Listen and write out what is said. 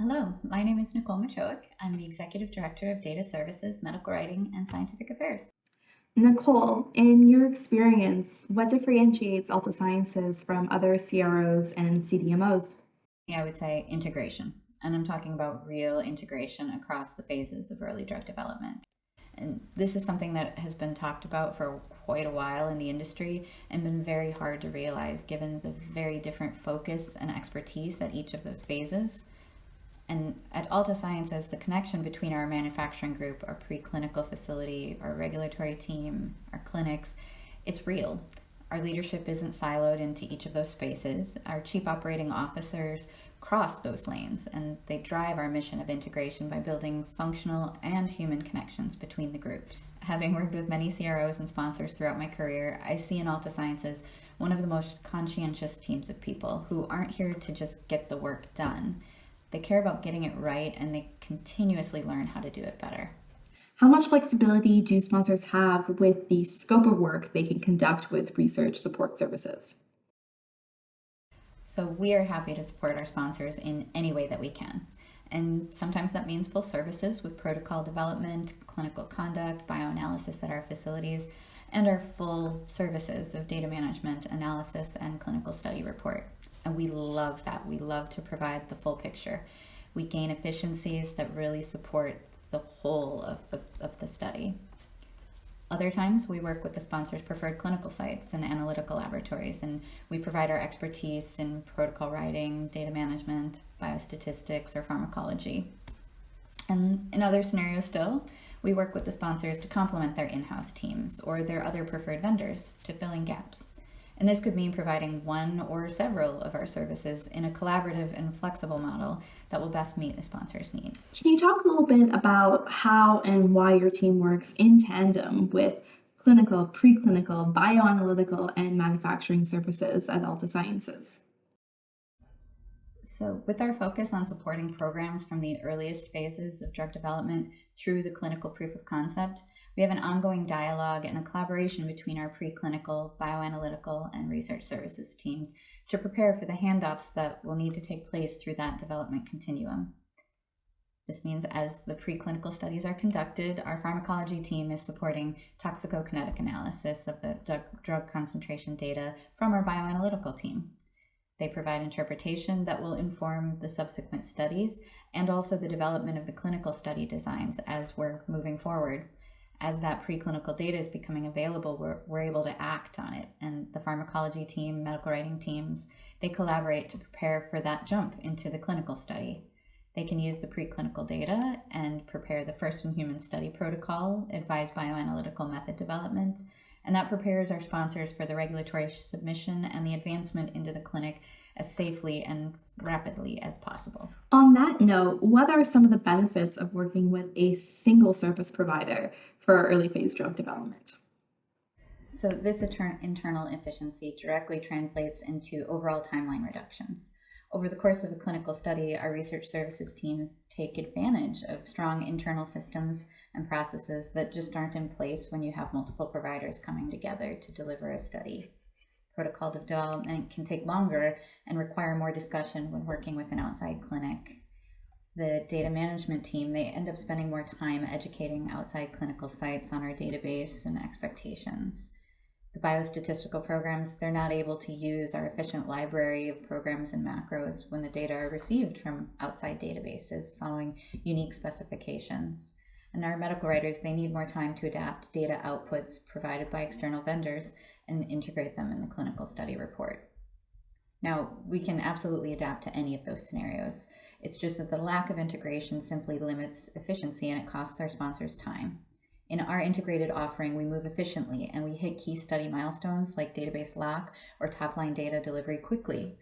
Hello, my name is Nicole Machowick. I'm the Executive Director of Data Services, Medical Writing, and Scientific Affairs. Nicole, in your experience, what differentiates Alta Sciences from other CROs and CDMOs? I would say integration, and I'm talking about real integration across the phases of early drug development. And this is something that has been talked about for quite a while in the industry and been very hard to realize given the very different focus and expertise at each of those phases. And at Alta Sciences, the connection between our manufacturing group, our preclinical facility, our regulatory team, our clinics, it's real. Our leadership isn't siloed into each of those spaces. Our chief operating officers cross those lanes, and they drive our mission of integration by building functional and human connections between the groups. Having worked with many CROs and sponsors throughout my career, I see in Alta Sciences one of the most conscientious teams of people who aren't here to just get the work done. They care about getting it right, and they continuously learn how to do it better. How much flexibility do sponsors have with the scope of work they can conduct with research support services? So we are happy to support our sponsors in any way that we can. And sometimes that means full services with protocol development, clinical conduct, bioanalysis at our facilities, and our full services of data management, analysis, and clinical study report. And we love that. We love to provide the full picture. We gain efficiencies that really support the whole of the study. Other times, we work with the sponsor's preferred clinical sites and analytical laboratories, and we provide our expertise in protocol writing, data management, biostatistics, or pharmacology. And in other scenarios still, we work with the sponsors to complement their in-house teams or their other preferred vendors to fill in gaps. And this could mean providing one or several of our services in a collaborative and flexible model that will best meet the sponsor's needs. Can you talk a little bit about how and why your team works in tandem with clinical, preclinical, bioanalytical, and manufacturing services at Alta Sciences? So, with our focus on supporting programs from the earliest phases of drug development through the clinical proof of concept, we have an ongoing dialogue and a collaboration between our preclinical, bioanalytical, and research services teams to prepare for the handoffs that will need to take place through that development continuum. This means as the preclinical studies are conducted, our pharmacology team is supporting toxicokinetic analysis of the drug concentration data from our bioanalytical team. They provide interpretation that will inform the subsequent studies and also the development of the clinical study designs as we're moving forward. As that preclinical data is becoming available, we're able to act on it. And the pharmacology team, medical writing teams, they collaborate to prepare for that jump into the clinical study. They can use the preclinical data and prepare the first-in-human study protocol, advise bioanalytical method development, and that prepares our sponsors for the regulatory submission and the advancement into the clinic as safely and rapidly as possible. On that note, what are some of the benefits of working with a single service provider for early phase drug development? So this internal efficiency directly translates into overall timeline reductions. Over the course of a clinical study, our research services teams take advantage of strong internal systems and processes that just aren't in place when you have multiple providers coming together to deliver a study. Protocol development can take longer and require more discussion when working with an outside clinic. The data management team, they end up spending more time educating outside clinical sites on our database and expectations. The biostatistical programs, they're not able to use our efficient library of programs and macros when the data are received from outside databases following unique specifications. And our medical writers, they need more time to adapt data outputs provided by external vendors and integrate them in the clinical study report. Now, we can absolutely adapt to any of those scenarios. It's just that the lack of integration simply limits efficiency and it costs our sponsors time. In our integrated offering, we move efficiently and we hit key study milestones like database lock or top-line data delivery quickly.